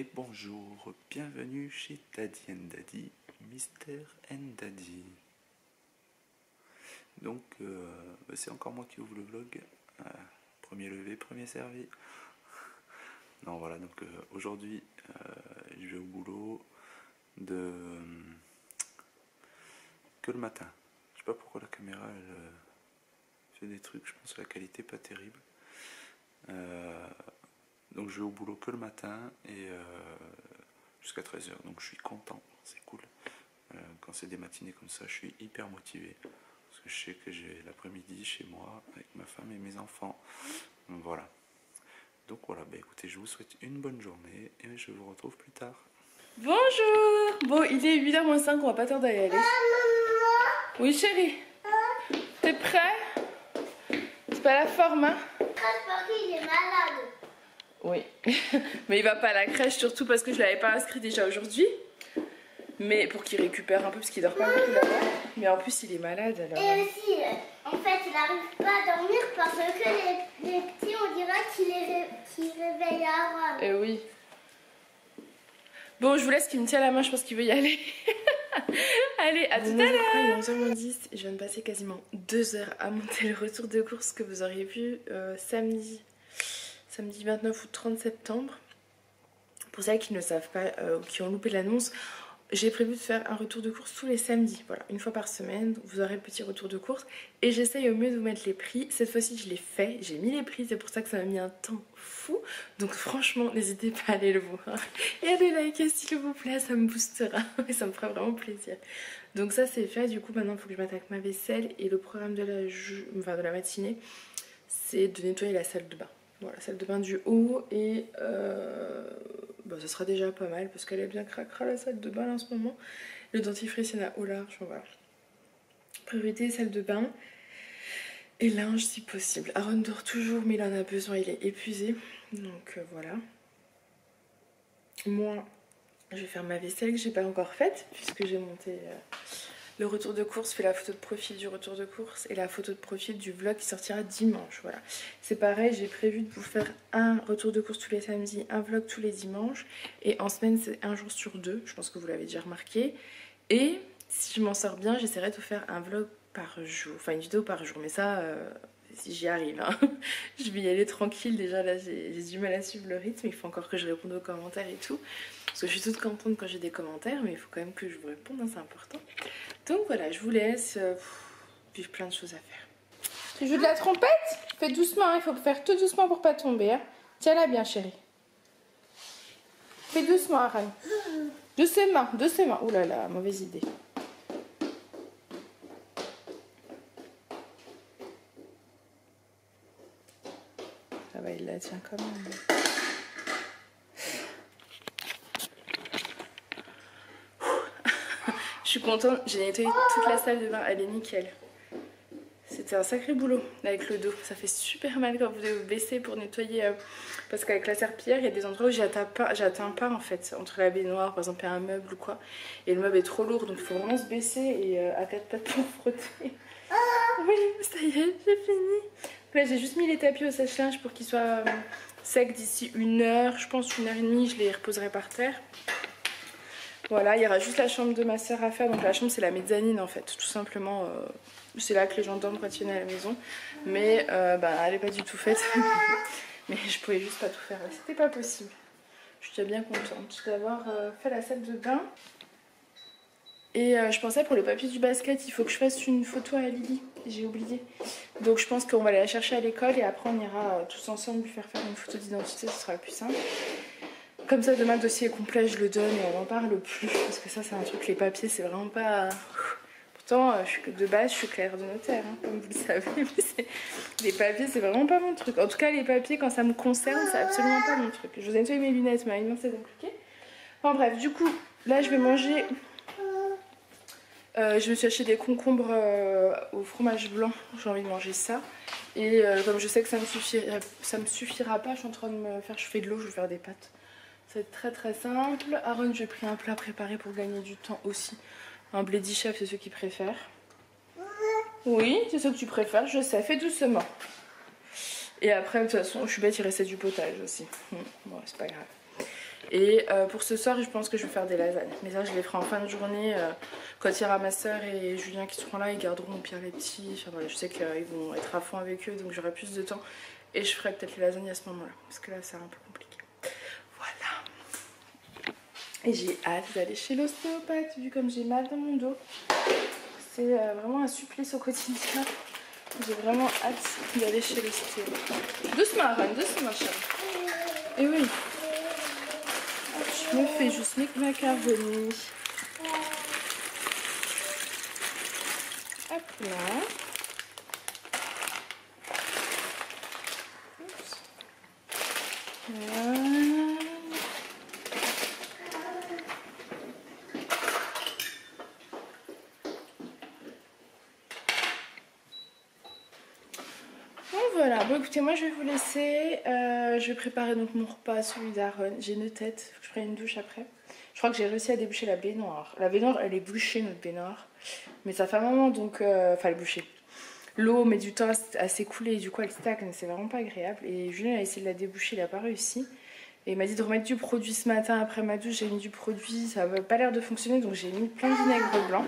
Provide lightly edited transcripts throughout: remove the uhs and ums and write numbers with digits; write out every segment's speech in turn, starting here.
Et bonjour, bienvenue chez Daddy and Daddy, Mister and Daddy. Donc c'est encore moi qui ouvre le vlog. Premier levé, premier servi. Non voilà, donc aujourd'hui je vais au boulot que le matin. Je sais pas pourquoi la caméra elle fait des trucs, je pense que la qualité pas terrible. Donc je vais au boulot que le matin et jusqu'à 13h, donc je suis content, c'est cool. Quand c'est des matinées comme ça, je suis hyper motivé parce que je sais que j'ai l'après-midi chez moi avec ma femme et mes enfants. Donc voilà. Donc voilà, bah écoutez, je vous souhaite une bonne journée et je vous retrouve plus tard. Bonjour. Bon, il est 8h moins 5, on va pas tarder à y aller. Oui chérie. T'es prêt? C'est pas la forme hein? Parce qu'il est malade. Oui. Mais il va pas à la crèche, surtout parce que je l'avais pas inscrit déjà aujourd'hui. Mais pour qu'il récupère un peu parce qu'il dort pas beaucoup là-bas. Mais en plus il est malade alors. Et aussi, en fait, il n'arrive pas à dormir parce que les petits, on dirait qu'ils réveillent avant. Eh oui. Bon, je vous laisse qu'il me tient la main, je pense qu'il veut y aller. Allez, à tout à l'heure. Il est 11h10 et je viens de passer quasiment 2 heures à monter le retour de course que vous auriez vu samedi 29 ou 30 septembre. Pour celles qui ne savent pas, qui ont loupé l'annonce, j'ai prévu de faire un retour de course tous les samedis. Voilà, une fois par semaine, vous aurez le petit retour de course. Et j'essaye au mieux de vous mettre les prix. Cette fois-ci, je l'ai fait. J'ai mis les prix, c'est pour ça que ça m'a mis un temps fou. Donc franchement, n'hésitez pas à aller le voir. Et à le liker s'il vous plaît, ça me boostera. Et ça me fera vraiment plaisir. Donc ça, c'est fait. Du coup, maintenant, il faut que je m'attaque ma vaisselle. Et le programme de la matinée, c'est de nettoyer la salle de bain. Voilà, salle de bain du haut et bah, ça sera déjà pas mal parce qu'elle est bien cracra la salle de bain là, en ce moment. Le dentifrice il y en a au large, voilà. Priorité salle de bain et linge si possible. Aaron dort toujours mais il en a besoin, il est épuisé. Donc voilà. Moi je vais faire ma vaisselle que j'ai pas encore faite puisque j'ai monté le retour de course, fait la photo de profil du retour de course et la photo de profil du vlog qui sortira dimanche. Voilà. C'est pareil, j'ai prévu de vous faire un retour de course tous les samedis, un vlog tous les dimanches. Et en semaine, c'est un jour sur 2. Je pense que vous l'avez déjà remarqué. Et si je m'en sors bien, j'essaierai de vous faire un vlog par jour. Enfin, une vidéo par jour. Mais ça, si j'y arrive. Hein. Je vais y aller tranquille. Déjà, là, j'ai du mal à suivre le rythme. Il faut encore que je réponde aux commentaires et tout. Parce que je suis toute contente quand j'ai des commentaires. Mais il faut quand même que je vous réponde. Hein, c'est important. Donc voilà, je vous laisse. Puis j'ai plein de choses à faire. Tu joues de la trompette? Fais doucement, hein, il faut faire tout doucement pour pas tomber. Hein. Tiens-la bien, chérie. Fais doucement, Aran. Doucement, doucement. Ouh là là, mauvaise idée. Ça va, il la tient quand même. Je suis contente, j'ai nettoyé toute la salle de bain, elle est nickel. C'était un sacré boulot avec le dos, ça fait super mal quand vous devez vous baisser pour nettoyer parce qu'avec la serpillière il y a des endroits où j'atteins pas en fait, entre la baignoire par exemple il y a un meuble ou quoi et le meuble est trop lourd donc il faut vraiment se baisser et à 4 pattes pour frotter. Oui, ça y est, j'ai fini. Là j'ai juste mis les tapis au sèche-linge pour qu'ils soient secs d'ici 1 heure, je pense 1h30 je les reposerai par terre. Voilà, il y aura juste la chambre de ma soeur à faire. Donc la chambre c'est la mezzanine en fait, tout simplement. C'est là que les gens dorment quand ils viennent à la maison. Mais bah, elle est pas du tout faite. Mais je pouvais juste pas tout faire. C'était pas possible. Je suis bien contente d'avoir fait la salle de bain. Et je pensais pour le papier du basket, il faut que je fasse une photo à Lily. J'ai oublié. Donc je pense qu'on va aller la chercher à l'école et après on ira tous ensemble lui faire une photo d'identité. Ce sera le plus simple. Comme ça, demain, le dossier est complet, je le donne et on n'en parle plus. Parce que ça, c'est un truc, les papiers, c'est vraiment pas... Pourtant, de base, je suis clerc de notaire, hein, comme vous le savez. Mais les papiers, c'est vraiment pas mon truc. En tout cas, les papiers, quand ça me concerne, c'est absolument pas mon truc. Je vous ai nettoyé mes lunettes, mais maintenant, c'est compliqué. Enfin bref, du coup, là, je vais manger... je me suis acheté des concombres au fromage blanc. J'ai envie de manger ça. Et comme je sais que ça me suffira pas, je suis en train de me faire chauffer de l'eau, je vais faire des pâtes. C'est très très simple. Aaron, j'ai pris un plat préparé pour gagner du temps aussi. Un bledi chef, c'est ceux qui préfèrent. Oui, c'est ce que tu préfères, je sais, fais doucement. Et après, de toute façon, je suis bête, il restait du potage aussi. Bon, c'est pas grave. Et pour ce soir, je pense que je vais faire des lasagnes. Mais ça, je les ferai en fin de journée. Quand il y aura ma soeur et Julien qui seront là, ils garderont au pire les petits. Enfin, voilà, je sais qu'ils vont être à fond avec eux, donc j'aurai plus de temps. Et je ferai peut-être les lasagnes à ce moment-là. Parce que là, c'est un peu compliqué. Voilà. Et j'ai hâte d'aller chez l'ostéopathe, vu comme j'ai mal dans mon dos. C'est vraiment un supplice au quotidien. J'ai vraiment hâte d'aller chez l'ostéo. Doucement, Aaron, doucement, chérie. Et oui. Je me fais juste mes macaronis. Hop là. Oups. Voilà. Voilà, bon écoutez, moi je vais vous laisser, je vais préparer donc mon repas, celui d'Aaron. J'ai une tête, faut que je prenne une douche après. Je crois que j'ai réussi à déboucher la baignoire. La baignoire elle est bouchée, notre baignoire, mais ça fait un moment donc, enfin elle est bouchée. L'eau met du temps à s'écouler et du coup elle stagne, c'est vraiment pas agréable. Et Julien a essayé de la déboucher, il a pas réussi. Et il m'a dit de remettre du produit ce matin après ma douche, j'ai mis du produit, ça avait pas l'air de fonctionner donc j'ai mis plein de vinaigre blanc.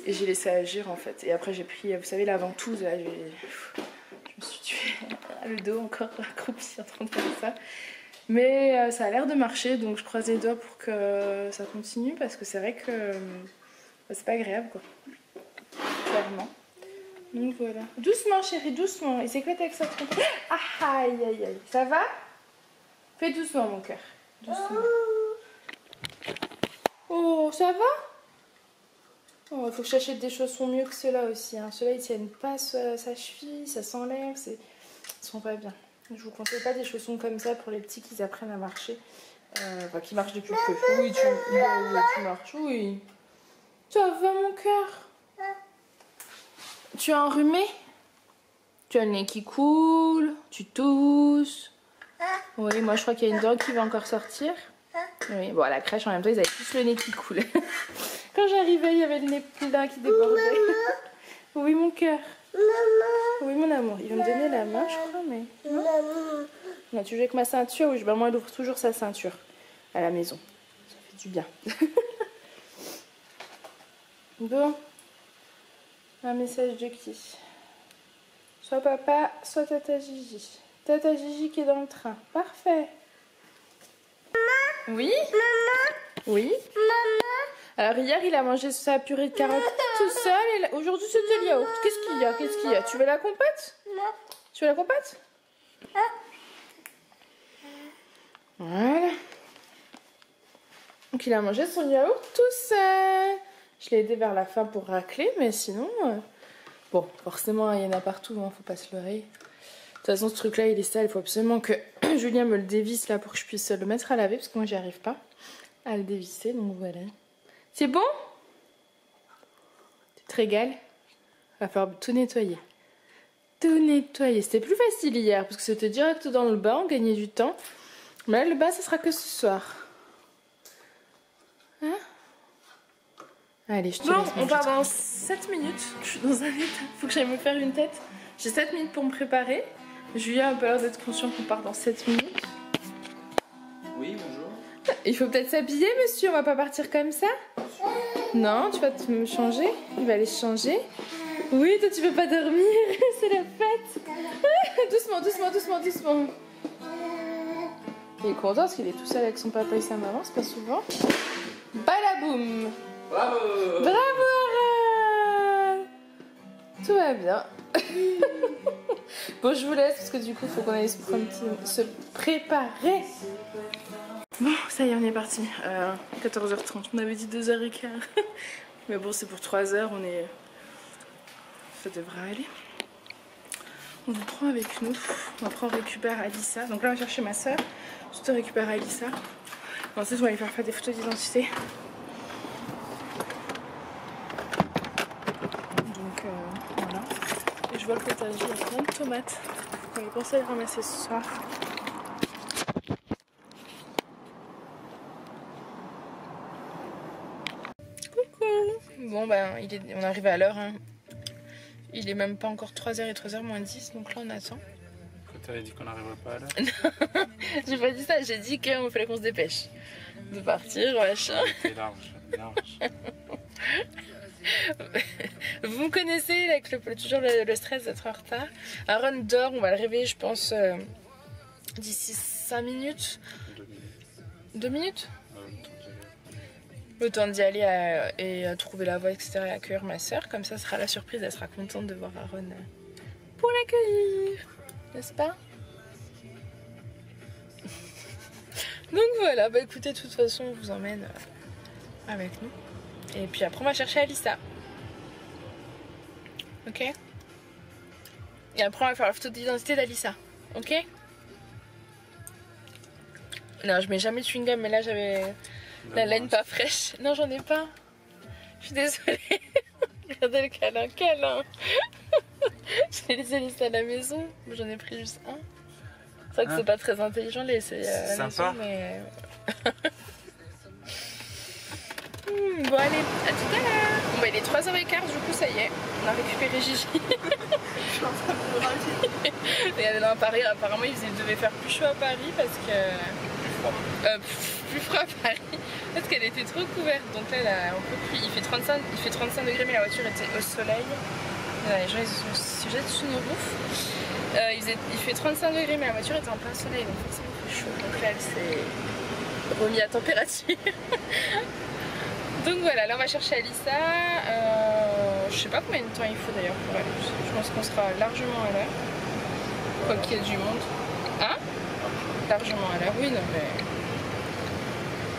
Et j'ai laissé agir en fait. Et après j'ai pris, vous savez, la ventouse là, je me suis tuée le dos encore accroupie en train de faire ça. Mais ça a l'air de marcher, donc je croise les doigts pour que ça continue parce que c'est vrai que c'est pas agréable quoi. Clairement. Donc voilà. Doucement chérie, doucement. Et c'est quoi avec ça? Ah aïe aïe aïe. Ça va? Fais doucement mon cœur. Doucement. Oh, ça va? Oh, il faut que j'achète des chaussons mieux que ceux-là aussi. Hein. Ceux-là, ils tiennent pas sa cheville, ça s'enlève. Ils sont pas bien. Je vous conseille pas des chaussons comme ça pour les petits qui apprennent à marcher. Enfin, qui marchent depuis peu. Oui, tu marches. Oui. Ça va, mon cœur? Tu as enrhumé? Tu as le nez qui coule? Tu tousses? Oui, moi, je crois qu'il y a une dent qui va encore sortir. Oui, bon, à la crèche, en même temps, ils avaient tous le nez qui coule. Quand j'arrivais, il y avait le nez plein qui débordait. Oui, mon cœur. Oui, mon amour. Il va me donner la main, je crois, mais... Non, tu joues avec ma ceinture? Oui, maman, elle ouvre toujours sa ceinture à la maison. Ça fait du bien. Bon. Un message de qui? Soit papa, soit Tata Gigi. Tata Gigi qui est dans le train. Parfait. Oui? Maman? Oui? Maman? Alors hier, il a mangé sa purée de carottes tout seul. Et aujourd'hui, c'était le yaourt. Qu'est-ce qu'il y a? Qu'est-ce qu'il y a? Tu veux la compote? Non. Tu veux la compote? Voilà. Donc il a mangé son yaourt tout seul. Je l'ai aidé vers la fin pour racler, mais sinon... Bon, forcément, il y en a partout, hein, faut pas se leurrer. De toute façon, ce truc-là, il est sale. Il faut absolument que Julien me le dévisse là pour que je puisse le mettre à laver, parce que moi, j'y arrive pas à le dévisser. Donc voilà. C'est bon? Tu te régales? Va falloir tout nettoyer. Tout nettoyer. C'était plus facile hier, parce que c'était direct dans le bain, on gagnait du temps. Mais là, le bain, ce sera que ce soir. Hein? Allez, je te laisse. Bon, on part dans 7 minutes. Je suis dans un état. Faut que j'aille me faire une tête. J'ai 7 minutes pour me préparer. Julien a pas l'air d'être conscient qu'on part dans 7 minutes. Oui, bonjour. Il faut peut-être s'habiller, monsieur. On va pas partir comme ça. Non, tu vas te changer. Il va aller se changer. Oui, toi, tu veux pas dormir. C'est la fête. Doucement, doucement, doucement, doucement. Il est content parce qu'il est tout seul avec son papa et sa maman. C'est pas souvent. Balaboum. Bravo! Bravo, Aaron! Tout va bien. Bon, je vous laisse parce que du coup, il faut qu'on aille se préparer. Bon, ça y est, on est parti. 14h30. On avait dit 2h15. Mais bon, c'est pour 3h. Ça devrait aller. On vous prend avec nous. Après, on récupère Alissa. Donc là, on va chercher ma soeur. Ensuite, on récupère Alissa. Ensuite, on va aller faire des photos d'identité. Voilà. Et je vois le potager, il y a plein de tomates. On va penser à les ramasser ce soir. Coucou. Bon ben on arrive à l'heure. Hein. Il est même pas encore 3h et 3h moins 10, donc là on attend. T'avais dit qu'on n'arriverait pas à l'heure. J'ai pas dit ça, j'ai dit qu'il fallait qu'on se dépêche de partir, machin. C'était large, large. Vous me connaissez avec toujours le stress d'être en retard. Aaron dort, on va le réveiller je pense d'ici 5 minutes. 2 minutes. Le temps d'y aller et trouver la voie, etc. et accueillir ma soeur. Comme ça sera la surprise, elle sera contente de voir Aaron pour l'accueillir. N'est-ce pas? Donc voilà, bah écoutez, de toute façon on vous emmène avec nous. Et puis après on va chercher Alissa. Ok? Et après on va faire la photo d'identité d'Alissa. Ok? Non, je mets jamais de chewing-gum, mais là j'avais la laine pas fraîche. Non, j'en ai pas. Je suis désolée. Regardez le câlin, câlin. J'ai laissé Alissa à la maison, j'en ai pris juste un. C'est vrai que c'est pas très intelligent de laisser à la maison, mais... Bon allez, à tout à l'heure. Bon bah il est 3h15, du coup ça y est, on a récupéré Gigi. Je suis en train de me rager. Regardez dans Paris, apparemment il devait faire plus chaud à Paris parce que... plus froid à Paris, parce qu'elle était trop couverte. Donc là, on peut plus. Il fait 35 degrés mais la voiture était au soleil. Là, les gens ils se jettent sous nos roufs. Il fait 35 degrés mais la voiture était en plein soleil, donc forcément il fait chaud. Donc là elle s'est remis à température. Donc voilà, là on va chercher Alissa. Je sais pas combien de temps il faut d'ailleurs pour aller. Je pense qu'on sera largement à l'heure. Quoi qu'il y ait du monde. Hein? Largement à l'heure, oui, non mais.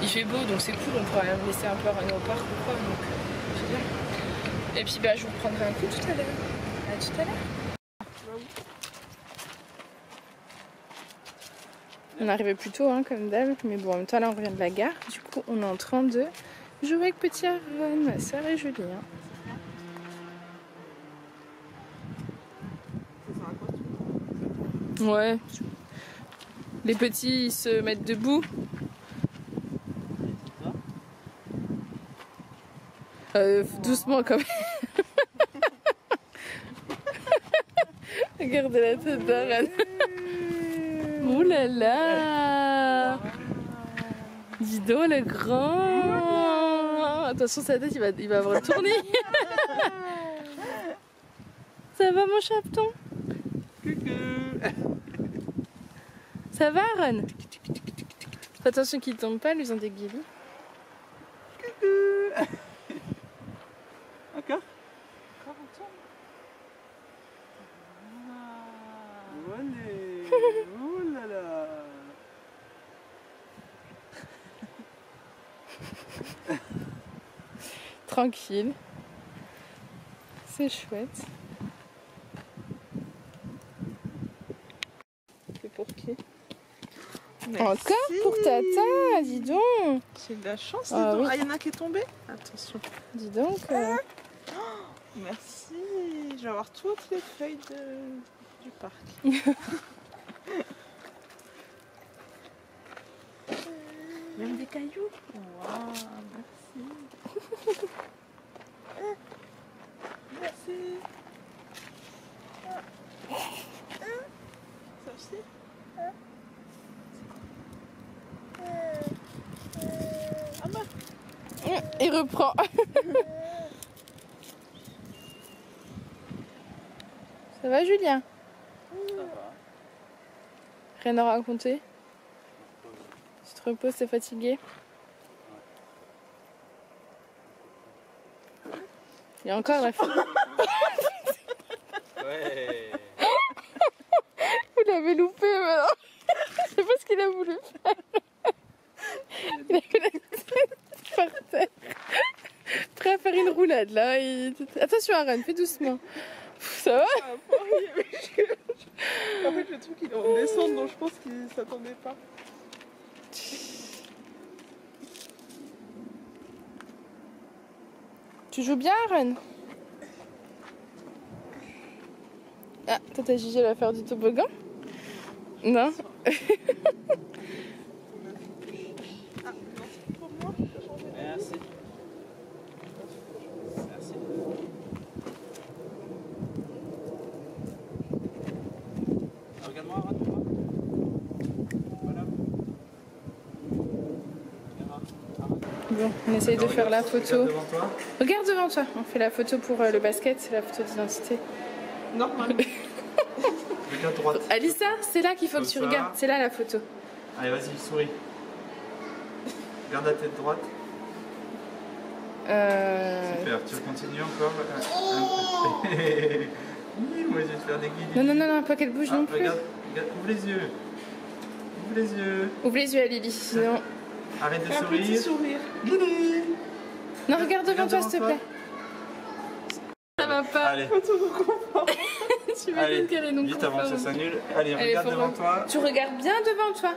Il fait beau donc c'est cool, on pourra laisser un peu au parc ou quoi, donc c'est bien. Et puis bah je vous prendrai un coup tout à l'heure. À tout à l'heure. On est arrivé plus tôt hein, comme d'hab, mais bon en même temps là on revient de la gare. Du coup on est en train de jouer avec petit Aaron, ma soeur et Julien. Ouais. Les petits ils se mettent debout. Doucement quand même. Regardez la tête d'Aaron. Ouh là là. Dis donc le grand. Attention sa tête il va avoir tourné. Ça va mon chapeton? Ça va Aaron? Fais attention qu'il tombe pas, lui ont des guillis. Encore? Allez. Oh là là. Tranquille. C'est chouette. C'est pour qui? Merci. Encore pour Tata, dis donc. J'ai de la chance, dis Ah, donc. oui. Ah, il y en a qui est tombé. Attention. Dis donc. Merci. Je vais avoir toutes les feuilles du parc. Même des cailloux. Waouh, merci. Merci. Ça aussi? Ah bah. Il reprend. Ça va Julien? Ça va. Rien à raconter? Tu te reposes, t'es fatigué? Il y a encore la fille. Ouais. Vous l'avez loupé maintenant. Je sais pas ce qu'il a voulu faire. Il a fait la tête par terre. Prêt à faire une roulade là. Attention Aaron, fais doucement. Ça va? En fait, le truc il est en descente, donc je pense qu'il s'attendait pas. Tu joues bien Aaron? Ah, tata Gigi elle va faire du toboggan? Non? Ah, non, c'est pour moi. Merci. Merci. Regarde-moi, Aaron. Bon, on essaye de faire la photo. Regarde devant toi. Regarde devant toi. On fait la photo pour le basket, c'est la photo d'identité. Normal. Regarde droite. Alissa, c'est là qu'il faut que tu Comme ça. regardes. C'est là la photo. Allez, vas-y, souris. Regarde la tête droite. Super, tu continues encore. Moi, je vais te faire des guillis. Non, pas qu'elle bouge non plus. Regarde, ouvre les yeux. Ouvre les yeux. Ouvre les yeux à Lily, sinon... Arrête de Un petit sourire. sourire. Lily. Non, regarde devant toi, s'il te plaît. Ça va pas. Allez, Tu veux allez, qu'elle est non vite avant que ça conforme. s'annule. Allez, Allez, regarde faut devant re- toi. Tu regardes bien devant toi.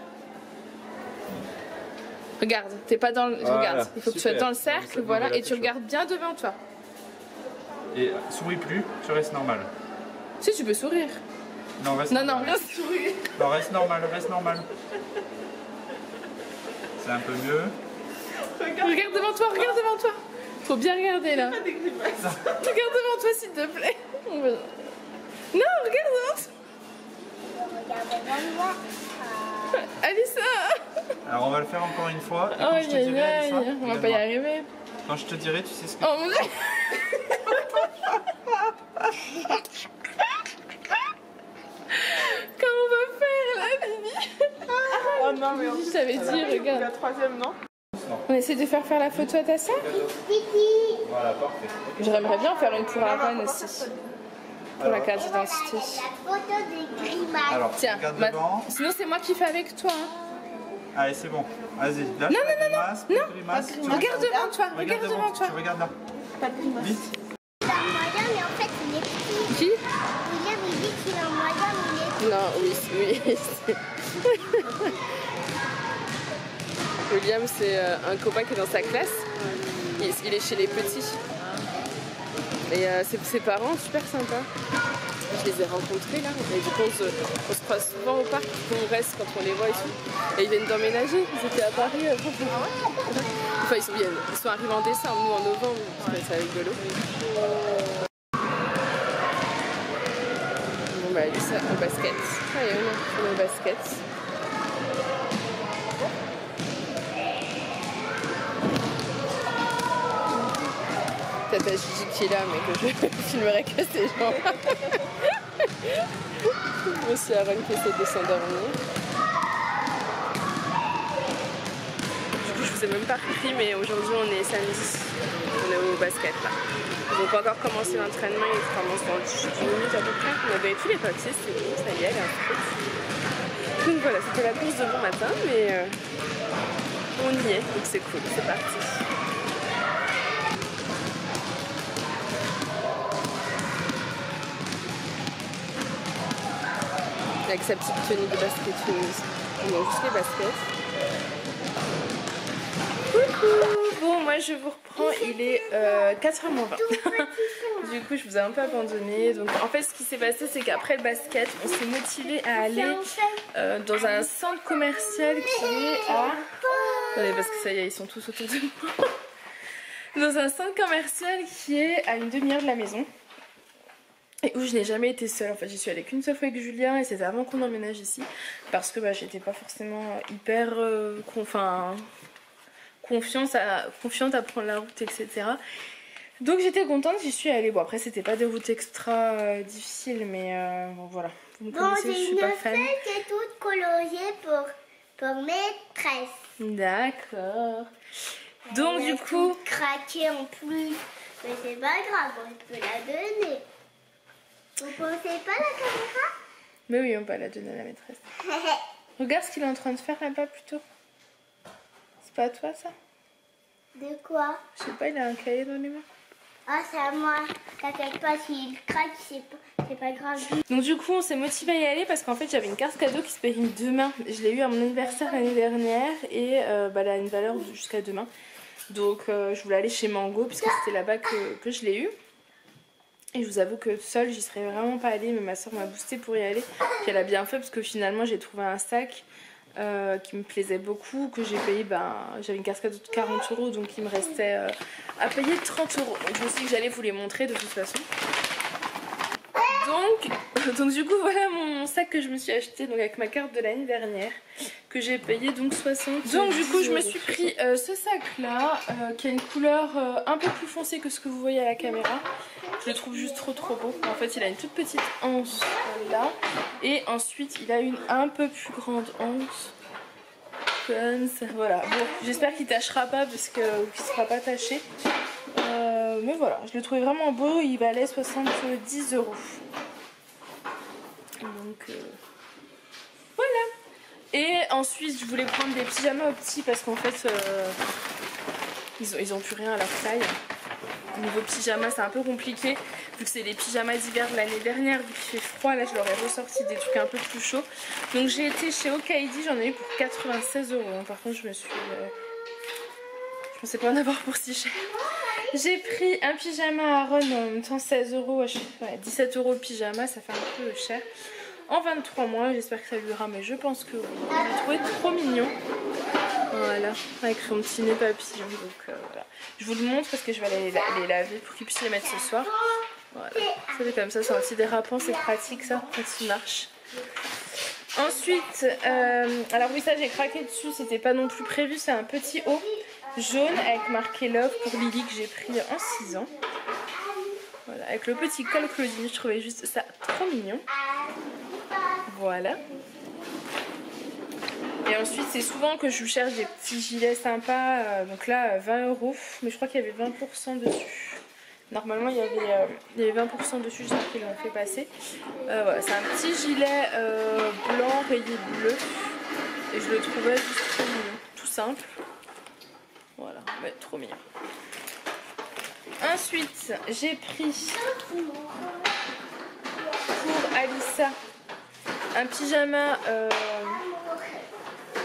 Regarde, t'es pas dans le... Voilà, Regarde, il faut que tu sois super. dans le cercle, Donc, voilà, voilà, et tu c'est regardes bien devant toi. Et souris plus, tu restes normal. Si, tu peux sourire. Non, reste Non, normal. Sourire. Non, reste normal, reste normal. C'est un peu mieux. Regarde devant toi, regarde devant toi. Faut bien regarder, là. Pas des grimaces. Regarde devant toi, s'il te plaît. Non, regarde devant toi. Regarde devant moi. Alissa. Alors on va le faire encore une fois. Et quand Aïe, je te aïe, dirai, aïe. Alissa, On va pas y regarde-moi. arriver. Quand je te dirai, tu sais ce que Oh mon dieu. Comment on va faire là, Lily? Oh non, mais Je t'avais dit, regarde. la troisième, non? On essaie de faire la photo à ta sœur. Voilà, parfait. J'aimerais bien faire une pour Aaron aussi. Pour la carte d'identité. La photo des grimaces. Alors, Tiens, regarde devant. sinon c'est moi qui fais avec toi. Hein. Allez, c'est bon. Vas-y, lâche la grimace. non, grimace. Tu Regarde devant toi, regarde regarde devant toi. Tu regardes là. Pas de grimace. Vite. Il a un moyen, mais en fait, il est petit. Qui? William, il dit qu'il a un moyen, mais il est Non, oui. William, c'est un copain qui est dans sa classe. Il est chez les petits. Et ses parents, super sympas. Je les ai rencontrés là. Et du coup, on se croise souvent au parc. On reste quand on les voit et tout. Et ils viennent d'emménager. Ils étaient à Paris. Enfin, ils sont arrivés en décembre, nous en novembre. C'est rigolo. Bon, bah, lui, ça, en basket. Ah, et on est au basket. Tata Gigi qui est là, mais que je filmerai que ces gens. Monsieur Aaron qui essaie de s'endormir. Du coup, je vous ai même pas repris, mais aujourd'hui on est samedi. On est au basket là. Ils n'ont pas encore commencé l'entraînement, ils commencent dans 10 minutes à peu près. On avait tous les papiers, c'est bon, ça y est, elle est inscrite. Donc voilà, c'était la course de bon matin, mais on y est, donc c'est cool, c'est parti. Avec sa petite tenue de basketeuse. On a juste les baskets. Coucou. Bon, moi je vous reprends, il est 4h20. Du coup, je vous ai un peu abandonné. Donc en fait, ce qui s'est passé, c'est qu'après le basket, on s'est motivé à aller dans un centre commercial qui est à... Attendez, parce que ça y est, ils sont tous autour de moi. Dans un centre commercial qui est à une demi-heure de la maison. Et où je n'ai jamais été seule. En fait, j'y suis allée qu'une seule fois avec Julien et c'était avant qu'on emménage ici. Parce que bah, j'étais pas forcément hyper confiante à prendre la route, etc. Donc j'étais contente, j'y suis allée. Bon, après, c'était pas des routes extra difficiles, mais bon, voilà. Vous me connaissez, je suis pas fan. Une feuille qui est toute coloriée pour maîtresse. D'accord. Donc, Elle du est coup. toute craquée en plus. Mais c'est pas grave, on peut la donner. Vous pensez pas la caméra? Mais oui, on peut la donner à la maîtresse. Regarde ce qu'il est en train de faire là-bas plutôt. C'est pas à toi ça? De quoi? Je sais pas, il a un cahier dans les mains. Ah, c'est à moi. T'inquiète pas, s'il craque, c'est pas grave. Donc du coup, on s'est motivé à y aller parce qu'en fait, j'avais une carte cadeau qui se périme demain. Je l'ai eu à mon anniversaire l'année dernière et elle a une valeur jusqu'à demain. Donc je voulais aller chez Mango puisque c'était là-bas que je l'ai eu. Et je vous avoue que seule, j'y serais vraiment pas allée, mais ma soeur m'a boostée pour y aller. Puis elle a bien fait parce que finalement, j'ai trouvé un sac qui me plaisait beaucoup, que j'ai payé, j'avais une carte cadeau de 40 €, donc il me restait à payer 30 €. Donc je me suis dit que j'allais vous les montrer de toute façon. Donc du coup, voilà mon sac que je me suis acheté donc avec ma carte de l'année dernière, que j'ai payé donc 60. Donc du coup je me suis pris ce sac là qui a une couleur un peu plus foncée que ce que vous voyez à la caméra. Je le trouve juste trop beau. En fait il a une toute petite anse là et ensuite il a une un peu plus grande anse comme ça. Voilà, bon j'espère qu'il tâchera pas parce que qu'il sera pas taché. Mais voilà, je le trouvais vraiment beau, il valait 70 €. Donc voilà. Et ensuite je voulais prendre des pyjamas aux petits parce qu'en fait ils ont plus rien à leur taille. Au niveau pyjama c'est un peu compliqué vu que c'est les pyjamas d'hiver de l'année dernière, vu qu'il fait froid là je leur ai ressorti des trucs un peu plus chauds. Donc j'ai été chez Okaidi, j'en ai eu pour 96 €. Par contre je pensais pas en avoir pour si cher. J'ai pris un pyjama Aaron en même temps 16 €, ouais, 17 € le pyjama, ça fait un peu cher. En 23 mois, j'espère que ça lui ira, mais je pense que oui. Je l'ai trouvé trop mignon. Voilà, avec son petit nez papillon. Donc voilà. Je vous le montre parce que je vais aller les laver pour qu'ils puissent les mettre ce soir. Voilà, ça fait comme ça, c'est anti-dérapant, c'est pratique ça quand il marche. Ensuite, alors oui ça j'ai craqué dessus, c'était pas non plus prévu, c'est un petit haut jaune avec marqué Love pour Lily que j'ai pris en 6 ans. Voilà, avec le petit col Claudine, je trouvais juste ça trop mignon. Voilà. Et ensuite c'est souvent que je vous cherche des petits gilets sympas, donc là 20 €, mais je crois qu'il y avait 20% dessus. Normalement il y avait 20% dessus, j'espère qu'ils l'ont fait passer. Voilà, c'est un petit gilet blanc rayé bleu et je le trouvais juste trop mignon, tout simple. Voilà, mais trop mignon. Ensuite, j'ai pris pour Alissa un pyjama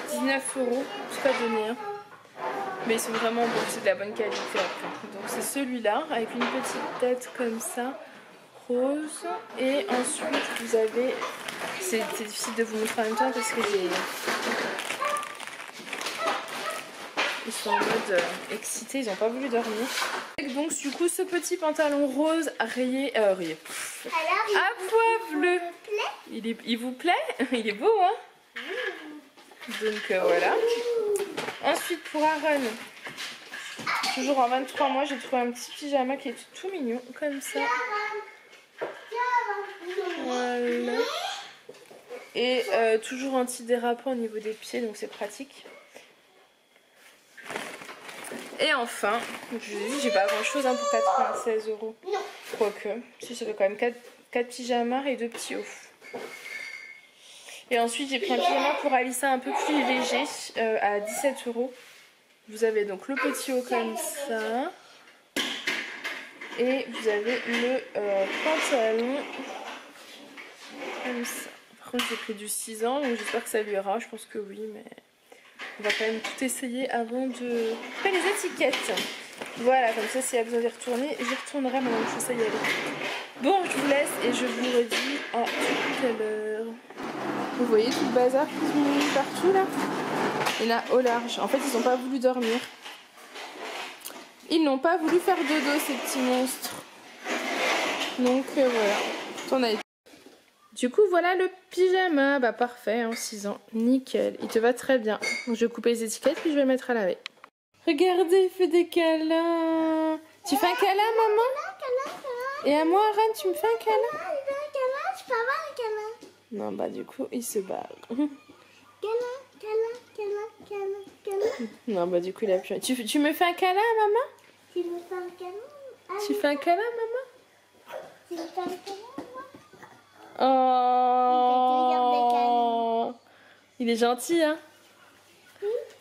19 €, c'est pas donné, hein. Mais ils sont vraiment beaux, c'est de la bonne qualité après. Donc c'est celui-là avec une petite tête comme ça, rose. Et ensuite vous avez, c'est difficile de vous montrer en même temps parce que ils sont en mode excités, ils n'ont pas voulu dormir. Donc du coup ce petit pantalon rose rayé, à pois bleu, il vous plaît? Il est beau hein. Donc voilà. Ensuite pour Aaron, toujours en 23 mois, j'ai trouvé un petit pyjama qui est tout mignon comme ça. Voilà. Et toujours anti-dérapant au niveau des pieds, donc c'est pratique. Et enfin, je vous ai dit, j'ai pas grand chose hein, pour 96 €. Quoique, si ça fait quand même 4 pyjamas et 2 petits hauts. Et ensuite, j'ai pris un pyjama pour Alissa un peu plus léger à 17 €. Vous avez donc le petit haut comme ça. Et vous avez le pantalon comme ça. Par contre, j'ai pris du 6 ans, donc j'espère que ça lui ira. Je pense que oui, mais on va quand même tout essayer avant de faire les étiquettes. Voilà, comme ça, s'il y a besoin d'y retourner, j'y retournerai maintenant que je sais y aller. Bon, je vous laisse et je vous redis à tout à l'heure. Vous voyez tout le bazar qu'ils ont mis partout là? Il y en a au large. En fait, ils n'ont pas voulu dormir. Ils n'ont pas voulu faire dodo, ces petits monstres. Donc voilà. T'en as. Du coup, voilà le pyjama. Bah parfait, en 6 ans. Nickel. Il te va très bien. Donc, je vais couper les étiquettes puis je vais le mettre à laver. Regardez, il fait des câlins. Tu fais un câlin, maman? Et à moi, Aaron, tu me fais un câlin? Je peux avoir un câlin. Non, bah du coup, il se barre. Câlin. Non, bah du coup, il a plus. Tu me fais un câlin, maman? Tu me fais un câlin? Tu fais un câlin, maman? Tu me fais un câlin, Oh, maman? il est gentil, hein?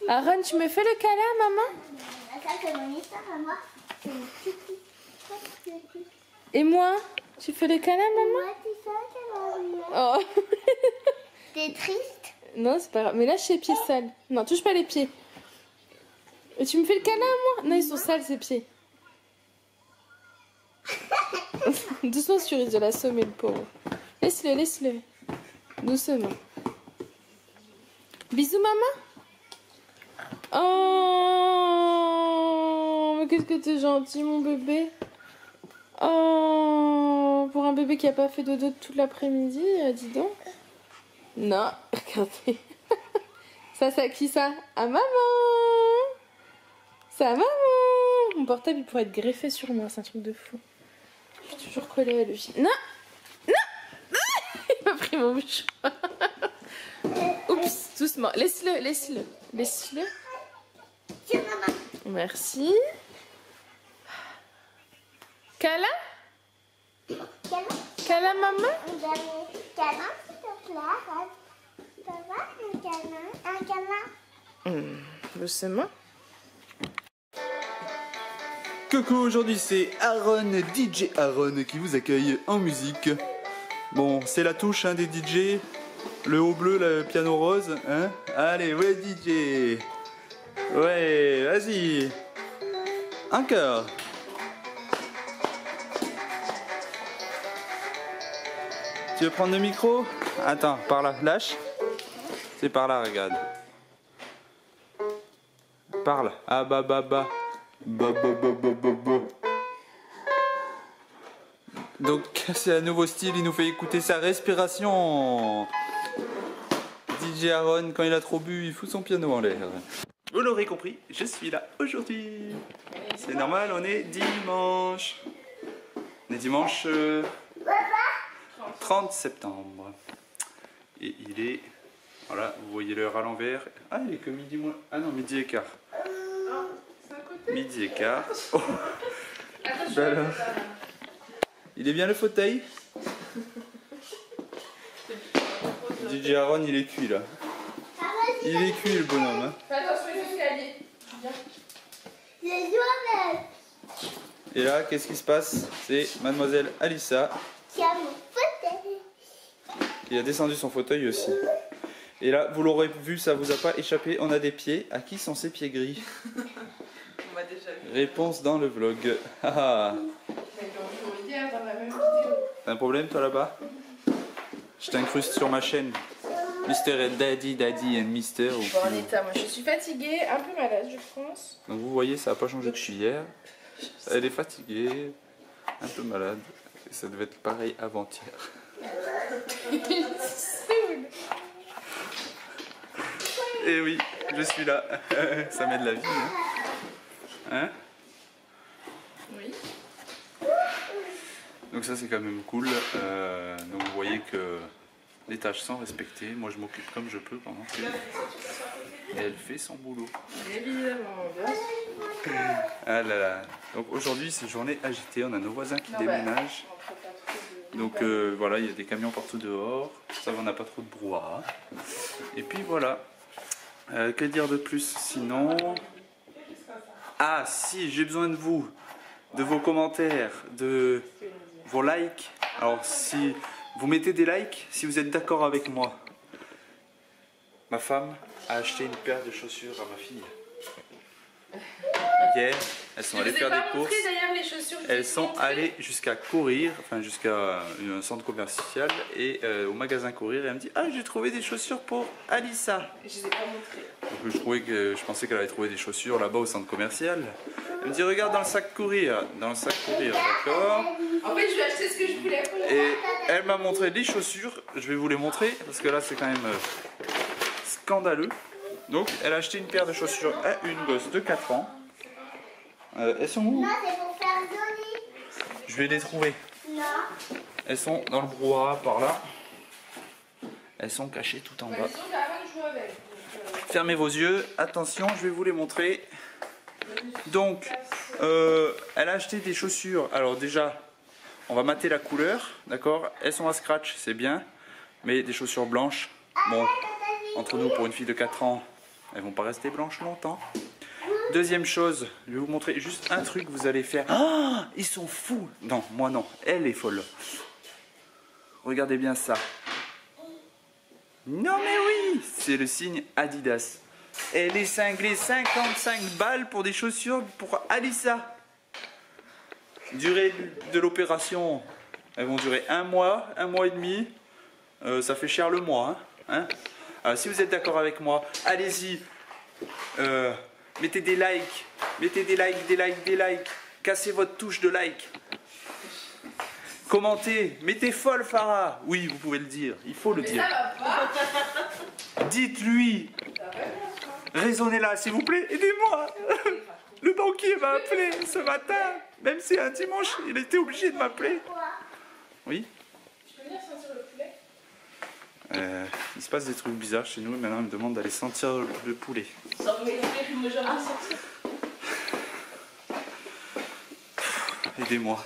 Aaron, tu me fais le câlin, maman? Ça, c'est mon histoire à moi. Et moi? Tu fais le câlin, maman? Moi, tu fais un câlin. Oh. T'es triste? Non, c'est pas grave. Mais lâche les pieds sales. Non, touche pas les pieds. Et tu me fais le câlin, moi? Non, ils sont sales, ces pieds. Doucement, tu risques de l'assommer, le pauvre. Laisse-le, laisse-le. Doucement. Bisous, maman. Oh, mais qu'est-ce que t'es gentil, mon bébé. Oh, pour un bébé qui a pas fait dodo toute l'après-midi, dis donc. Non, regardez. Ça, c'est à qui ça? À maman. C'est à maman. Mon portable, il pourrait être greffé sur moi, c'est un truc de fou. Je suis toujours collée à lui. Non. Non. Il m'a pris mon mouchoir. Oups, doucement. Laisse-le, laisse-le. Laisse-le. Tiens, maman. Merci. Câlin? Câlin, maman? Un câlin, s'il te plaît. Ça va, un câlin? Un câlin? Doucement. Coucou, aujourd'hui c'est Aaron, DJ Aaron qui vous accueille en musique. Bon, c'est la touche hein, des DJ. Le haut bleu, le piano rose. Hein. Allez, ouais DJ. Ouais, vas-y. Encore. Tu veux prendre le micro? Attends, par là, lâche. C'est par là, regarde. Par là. Ah bah bah bah. Bah bah bah bah bah bah. Donc c'est un nouveau style, il nous fait écouter sa respiration. DJ Aaron, quand il a trop bu, il fout son piano en l'air. Vous l'aurez compris, je suis là aujourd'hui. C'est normal, on est dimanche. On est dimanche 30 septembre. Et il est... Voilà, vous voyez l'heure à l'envers. Ah, il est que midi moins... Ah non, midi et quart. Midi et quart. Oh. Ben alors. Il est bien le fauteuil? DJ Aaron, il est cuit là. Il est cuit le bonhomme. Hein. Fais attention aux escaliers. Les journaux. Et là, qu'est-ce qui se passe? C'est mademoiselle Alissa Qui a mon fauteuil. qui a descendu son fauteuil aussi. Et là, vous l'aurez vu, ça vous a pas échappé, on a des pieds. À qui sont ces pieds gris? On m'a déjà vu. Réponse dans le vlog. Ah. T'as un problème toi là-bas? Je t'incruste sur ma chaîne. Mister Daddy and Mister. Bon, en état, moi je suis fatiguée, un peu malade je pense. Donc vous voyez, ça n'a pas changé depuis hier. Elle est fatiguée, un peu malade. Et ça devait être pareil avant-hier. Et oui, je suis là. Ça met de la vie. Hein? Oui. Donc ça c'est quand même cool. Donc vous voyez que les tâches sont respectées. Moi je m'occupe comme je peux pendant que... Et elle fait son boulot. Évidemment, bien sûr. Ah là là. Donc aujourd'hui c'est journée agitée. On a nos voisins qui déménagent. Donc voilà, il y a des camions partout dehors. Ça va, on n'a pas trop de brouhaha. Et puis voilà. Que dire de plus sinon? Ah si, j'ai besoin de vous, de vos commentaires, de vos likes. Alors si vous mettez des likes, si vous êtes d'accord avec moi. Ma femme a acheté une paire de chaussures à ma fille. Hier, elles sont allées faire des courses. Elles sont allées jusqu'à courir, enfin jusqu'à un centre commercial et au magasin courir. Et elle me dit: ah, j'ai trouvé des chaussures pour Alissa. Je les ai pas montrées. Donc je pensais qu'elle avait trouvé des chaussures là-bas au centre commercial. Elle me dit: regarde dans le sac courir. Dans le sac courir, d'accord. En fait, je lui ai acheté ce que je voulais. Et elle m'a montré les chaussures. Je vais vous les montrer parce que là c'est quand même scandaleux. Donc elle a acheté une paire de chaussures à une gosse de 4 ans. Elles sont où? Non, c'est pour faire joli. Je vais les trouver. Non. Elles sont dans le brouhaha par là. Elles sont cachées tout en bas. Fermez vos yeux. Attention, je vais vous les montrer. Donc, elle a acheté des chaussures. Alors déjà, on va mater la couleur. D'accord? Elles sont à scratch, c'est bien. Mais des chaussures blanches. Bon, entre nous, pour une fille de 4 ans, elles vont pas rester blanches longtemps. Deuxième chose, je vais vous montrer juste un truc, vous allez faire: ah, ils sont fous. Non, moi non, elle est folle. Regardez bien ça. Non mais oui, c'est le signe Adidas. Elle est cinglée 55 balles pour des chaussures pour Alissa. Durée de l'opération, elles vont durer 1 mois, 1 mois et demi. Ça fait cher le mois. Hein. Alors, si vous êtes d'accord avec moi, allez-y. Mettez des likes, des likes. Cassez votre touche de like. Commentez, mettez folle Farah. Oui, vous pouvez le dire, il faut le dire. Dites-lui Raisonnez-la, s'il vous plaît, aidez-moi. Le banquier m'a appelé ce matin, même si c'est un dimanche, il était obligé de m'appeler. Oui. Tu peux venir sentir le poulet? Il se passe des trucs bizarres chez nous et maintenant il me demande d'aller sentir le poulet. Aidez-moi.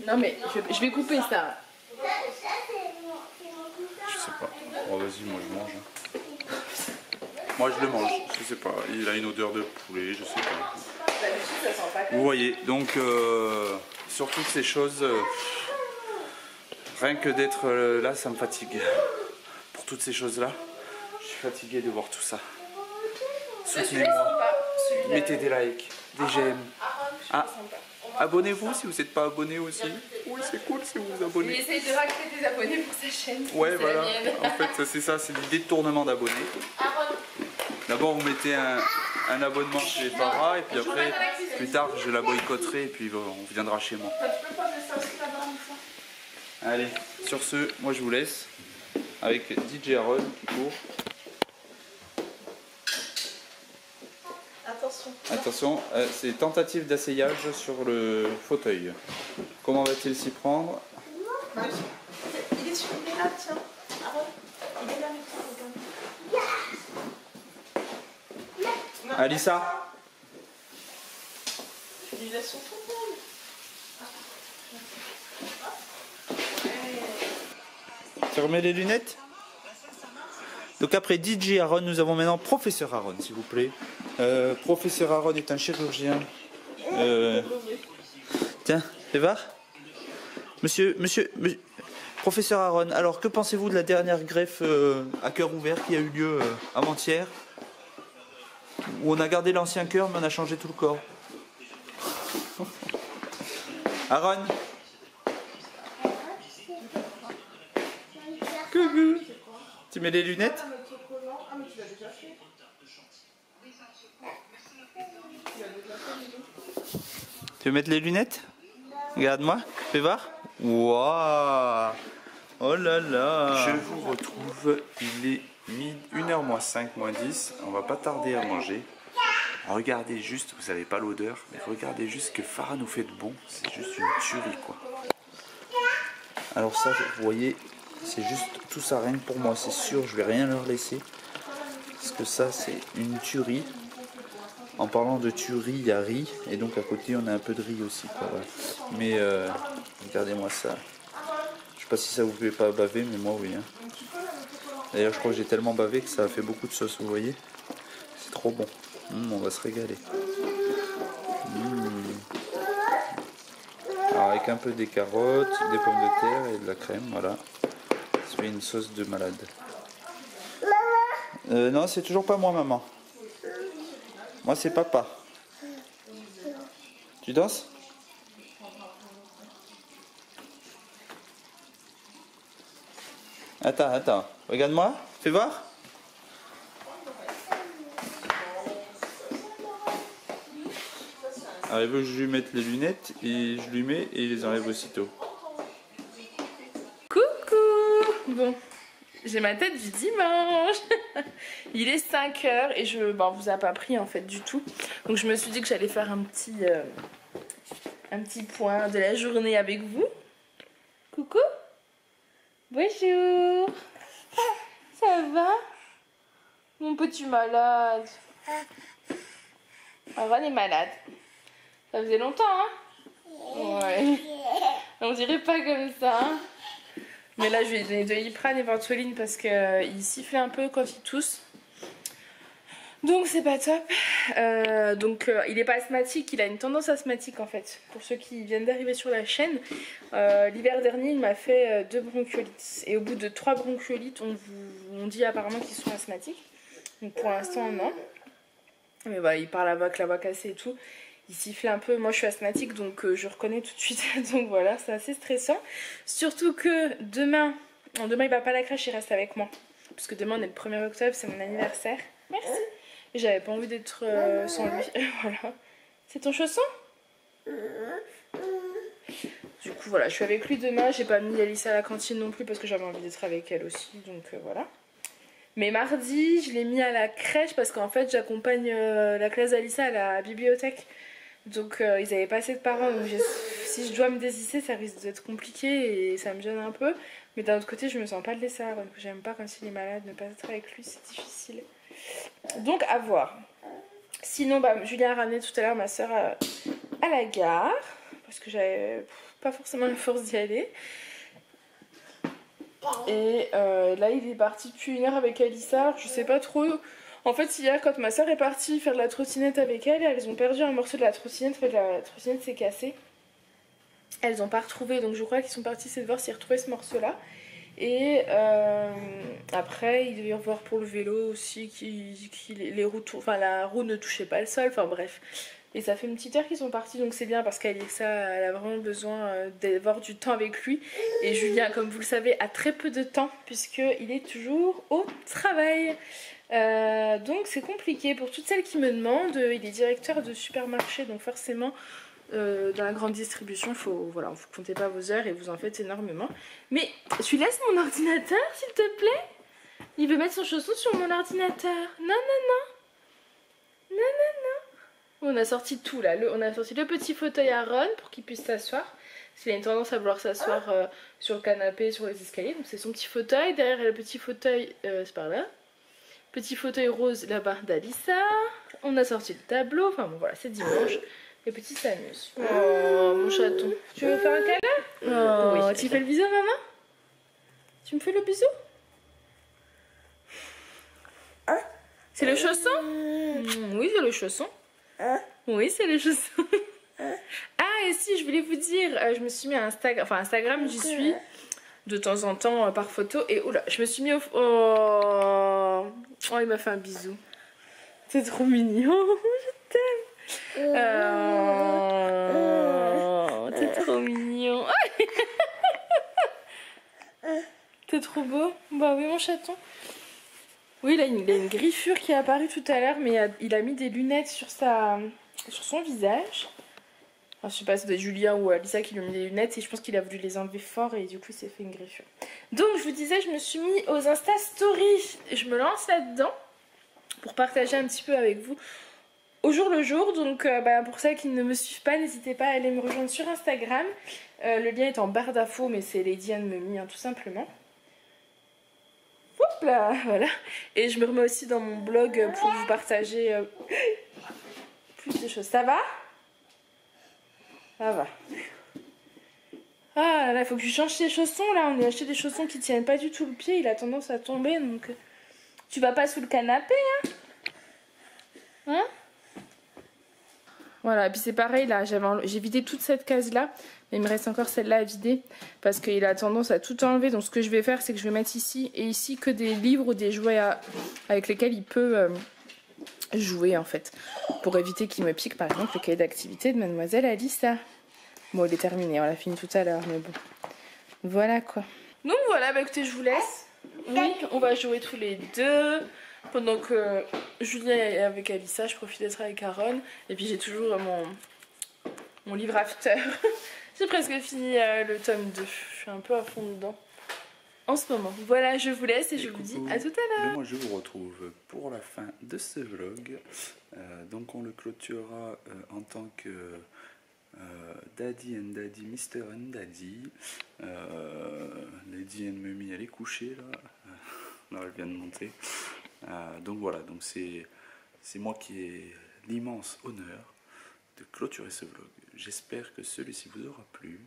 Non mais je vais couper ça. Je sais pas. Oh vas-y, moi je mange. Moi je le mange, je sais pas. Il a une odeur de poulet, je sais pas. Vous voyez, donc sur toutes ces choses, rien que d'être là, ça me fatigue. Pour toutes ces choses-là, je suis fatigué de voir tout ça. Soutenez-moi, mettez des likes, des j'aime. Ah, abonnez-vous si vous n'êtes pas abonné aussi. Oui, c'est cool si vous vous Il abonnez. essaye de racler des abonnés pour sa chaîne. Ouais, voilà. En fait, c'est ça, c'est du détournement d'abonnés. D'abord, vous mettez un abonnement chez Farah et puis après, plus tard, je la boycotterai et puis on viendra chez moi. Allez, sur ce, moi je vous laisse avec DJ Aaron qui court. Attention. Attention, c'est tentative d'asseyage sur le fauteuil. Comment va-t-il s'y prendre? Il est sur là, tiens. Aaron, il est là, regarde. Alissa, Il laisse son fauteuil. tu remets les lunettes? Donc après DJ Aaron, nous avons maintenant Professeur Aaron, s'il vous plaît. Professeur Aaron est un chirurgien. Tiens, fais voir. Monsieur, Professeur Aaron, alors que pensez-vous de la dernière greffe à cœur ouvert qui a eu lieu avant-hier? Où on a gardé l'ancien cœur mais on a changé tout le corps. Aaron, coucou. Tu mets les lunettes? Tu veux mettre les lunettes? Regarde-moi, fais voir. Waouh! Oh là là! Je vous retrouve, il est 1h moins 5, moins 10. On va pas tarder à manger. Regardez juste, vous savez pas l'odeur, mais regardez juste ce que Farah nous fait de bon. C'est juste une tuerie quoi. Alors ça, vous voyez, c'est juste tout ça rien que pour moi. C'est sûr, je vais rien leur laisser. Parce que ça, c'est une tuerie. En parlant de tuerie, il y a riz. Et donc à côté, on a un peu de riz aussi. Quoi, ouais. Mais regardez-moi ça. Je sais pas si ça vous fait pas baver, mais moi oui. Hein. D'ailleurs, je crois que j'ai tellement bavé que ça a fait beaucoup de sauce, vous voyez. C'est trop bon. On va se régaler. Alors avec un peu des carottes, des pommes de terre et de la crème, voilà. Ça fait une sauce de malade. Non, c'est toujours pas moi, maman. Moi, c'est papa. Tu danses? Attends. Regarde-moi. Fais voir. Alors, il veut que je lui mette les lunettes et je lui mets et il les enlève aussitôt. Coucou. Bon, j'ai ma tête du dimanche. Il est 5h et je vous a pas pris en fait du tout. Donc je me suis dit que j'allais faire un petit point de la journée avec vous. Coucou. Bonjour. Ça va? Mon petit malade. Aaron est malade. Ça faisait longtemps, hein? Ouais. On dirait pas comme ça, hein? Mais là, je lui ai donné de l'Iprane et Ventoline parce qu'il sifflait un peu quand il tousse. Donc, c'est pas top. Il est pas asthmatique, il a une tendance asthmatique en fait. Pour ceux qui viennent d'arriver sur la chaîne, l'hiver dernier, il m'a fait 2 bronchiolites. Et au bout de 3 bronchiolites, on dit apparemment qu'ils sont asthmatiques. Donc, pour l'instant, non. Mais il parle avec la voix cassée et tout. Il siffle un peu. Moi, je suis asthmatique, donc je reconnais tout de suite. Donc voilà, c'est assez stressant. Surtout que demain, il va pas à la crèche, il reste avec moi. Parce que demain, on est le 1er octobre, c'est mon anniversaire. Merci. Et j'avais pas envie d'être sans lui. Voilà. C'est ton chausson? Du coup, voilà, je suis avec lui demain. J'ai pas mis Alice à la cantine non plus parce que j'avais envie d'être avec elle aussi. Donc voilà. Mais mardi, je l'ai mis à la crèche parce qu'en fait, j'accompagne la classe d'Alissa à la bibliothèque. Donc ils n'avaient pas assez de parents. Donc si je dois me désisser, ça risque d'être compliqué et ça me gêne un peu. Mais d'un autre côté, je me sens pas de laisser Aaron. J'aime pas quand il est malade, ne pas être avec lui, c'est difficile. Donc à voir. Sinon, bah, Julien a ramené tout à l'heure ma soeur à la gare. Parce que j'avais pas forcément la force d'y aller. Et là, il est parti depuis 1 heure avec Alissa. Je sais pas trop. En fait, hier, quand ma soeur est partie faire de la trottinette avec elle, elles ont perdu un morceau de la trottinette. En fait, la trottinette s'est cassée. Elles n'ont pas retrouvé. Donc, je crois qu'ils sont partis essayer de voir s'ils retrouvaient ce morceau-là. Et après, il devait y avoir pour le vélo aussi les roues, enfin, la roue ne touchait pas le sol. Enfin, bref. Et ça fait une petite heure qu'ils sont partis, donc c'est bien parce qu'Alissa elle a vraiment besoin d'avoir du temps avec lui. Et Julien, comme vous le savez, a très peu de temps puisqu'il est toujours au travail. Donc c'est compliqué pour toutes celles qui me demandent. Il est directeur de supermarché, donc forcément dans la grande distribution, voilà, vous ne comptez pas vos heures et vous en faites énormément. Mais tu laisses mon ordinateur s'il te plaît? Il veut mettre son chausson sur mon ordinateur. Non, non, non. Non, non, non. On a sorti tout là, on a sorti le petit fauteuil à Ron pour qu'il puisse s'asseoir. Parce qu'il a une tendance à vouloir s'asseoir sur le canapé, sur les escaliers. Donc c'est son petit fauteuil, derrière il y a le petit fauteuil, c'est par là. Petit fauteuil rose là-bas d'Alissa. On a sorti le tableau, enfin bon voilà, c'est dimanche. Les petits s'amusent. Oh mon chaton, tu veux faire un câlin? Oh, oui, tu fais le bisou maman? Tu me fais le bisou? C'est le chausson? Oui, c'est le chausson. Oui, c'est le chausson. Ah, et si, je voulais vous dire, je me suis mis à Instagram, enfin Instagram, j'y suis de temps en temps par photo. Et oula, je me suis mis au... Oh, oh il m'a fait un bisou. C'est trop mignon, je t'aime. Oh, t'es trop mignon. T'es trop beau. Bah oui, mon chaton. Oui, là, il a une griffure qui est apparue tout à l'heure, mais il a mis des lunettes sur son visage. Enfin, je sais pas si c'est Julien ou Alissa qui lui ont mis des lunettes et je pense qu'il a voulu les enlever fort et du coup il s'est fait une griffure. Donc je vous disais, je me suis mis aux Insta Stories. Je me lance là-dedans pour partager un petit peu avec vous au jour le jour. Donc pour celles qui ne me suivent pas, n'hésitez pas à aller me rejoindre sur Instagram. Le lien est en barre d'infos, mais c'est Lady Anne Memi, hein, tout simplement. Hop là, voilà. Et je me remets aussi dans mon blog pour vous partager plus de choses. Ça va? Ça va. Ah là là, il faut que je change ses chaussons là. On a acheté des chaussons qui tiennent pas du tout le pied. Il a tendance à tomber donc. Tu vas pas sous le canapé, hein? Hein? Voilà, et puis c'est pareil là. J'ai vidé toute cette case là. Mais il me reste encore celle-là à vider. Parce qu'il a tendance à tout enlever. Donc ce que je vais faire, c'est que je vais mettre ici et ici que des livres ou des jouets avec lesquels il peut jouer en fait. Pour éviter qu'il me pique par exemple le cahier d'activité de Mademoiselle Alissa. Bon, il est terminé, on l'a fini tout à l'heure, mais bon. Voilà quoi. Donc voilà, bah écoutez, je vous laisse. Oui, on va jouer tous les deux. Pendant que Julien est avec Alissa, je profite d'être avec Aaron. Et puis j'ai toujours mon livre after. J'ai presque fini le tome 2. Je suis un peu à fond dedans en ce moment. Voilà, je vous laisse et je vous dis à tout à l'heure. Moi je vous retrouve pour la fin de ce vlog. Donc on le clôturera en tant que Daddy and Daddy, Mr. and Daddy. Lady and Mummy elle est couchée là. Là elle vient de monter. Donc voilà, donc c'est moi qui ai l'immense honneur de clôturer ce vlog. J'espère que celui-ci vous aura plu.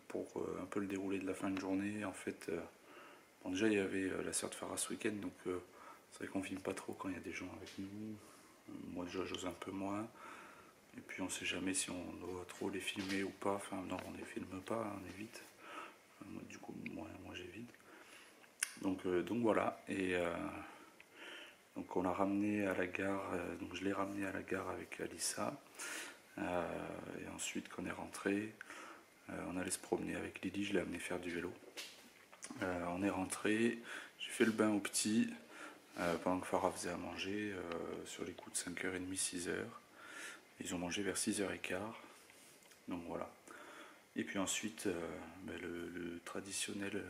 Pour un peu le déroulé de la fin de journée, en fait, bon, déjà il y avait la sœur de Farah ce week-end, donc c'est vrai qu'on filme pas trop quand il y a des gens avec nous. Moi déjà j'ose un peu moins. Et puis on sait jamais si on doit trop les filmer ou pas. Enfin non, on les filme pas, on évite. Du coup moi j'évite. Donc voilà. Et donc on l'a ramené à la gare. Donc je l'ai ramené à la gare avec Alissa. Et ensuite quand on est rentré, on allait se promener avec Lily. Je l'ai amené faire du vélo. On est rentré. J'ai fait le bain au petit pendant que Farah faisait à manger sur les coups de 5h30, 6h. Ils ont mangé vers 6h15, donc voilà. Et puis ensuite, le traditionnel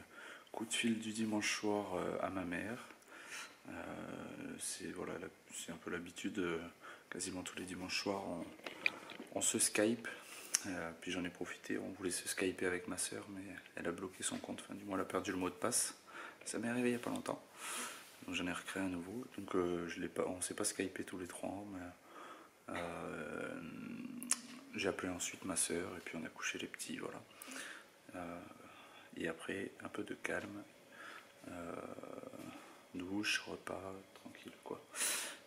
coup de fil du dimanche soir à ma mère. C'est voilà, un peu l'habitude, quasiment tous les dimanches soirs on se Skype. Puis j'en ai profité, on voulait se Skyper avec ma soeur, mais elle a bloqué son compte, enfin du moins elle a perdu le mot de passe. Ça m'est arrivé il n'y a pas longtemps, donc j'en ai recréé un nouveau. Donc on ne s'est pas Skypé tous les 3 ans, mais j'ai appelé ensuite ma soeur et puis on a couché les petits, voilà. Et après un peu de calme, douche, repas, tranquille quoi.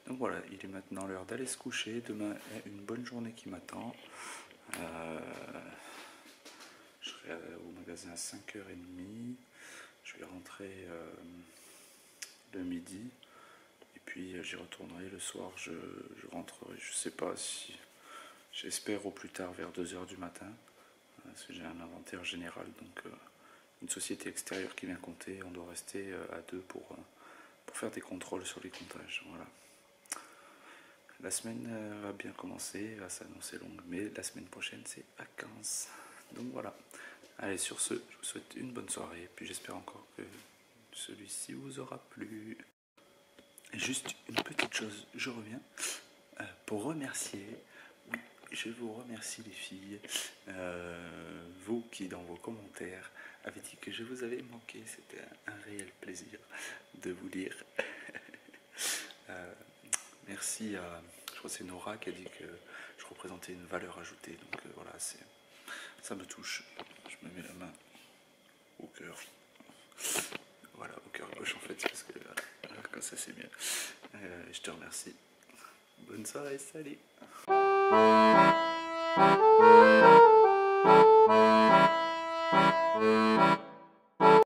Donc voilà, il est maintenant l'heure d'aller se coucher. Demain une bonne journée qui m'attend. Je serai au magasin à 5h30. Je vais rentrer le midi. Et puis j'y retournerai le soir. Je rentrerai, je sais pas si. J'espère au plus tard vers 2h du matin. Parce que j'ai un inventaire général. Donc une société extérieure qui vient compter. On doit rester à 2 pour faire des contrôles sur les comptages. Voilà. La semaine va bien commencer, va s'annoncer longue, mais la semaine prochaine c'est vacances. Donc voilà. Allez, sur ce, je vous souhaite une bonne soirée, puis j'espère encore que celui-ci vous aura plu. Et juste une petite chose, je reviens pour remercier, oui, je vous remercie les filles, vous qui dans vos commentaires avez dit que je vous avais manqué, c'était un réel plaisir de vous lire. Merci à, je crois que c'est Nora qui a dit que je représentais une valeur ajoutée, donc voilà, ça me touche. Je me mets la main au cœur, voilà, au cœur gauche en fait, parce que voilà, comme ça c'est mieux. Je te remercie. Bonne soirée, salut.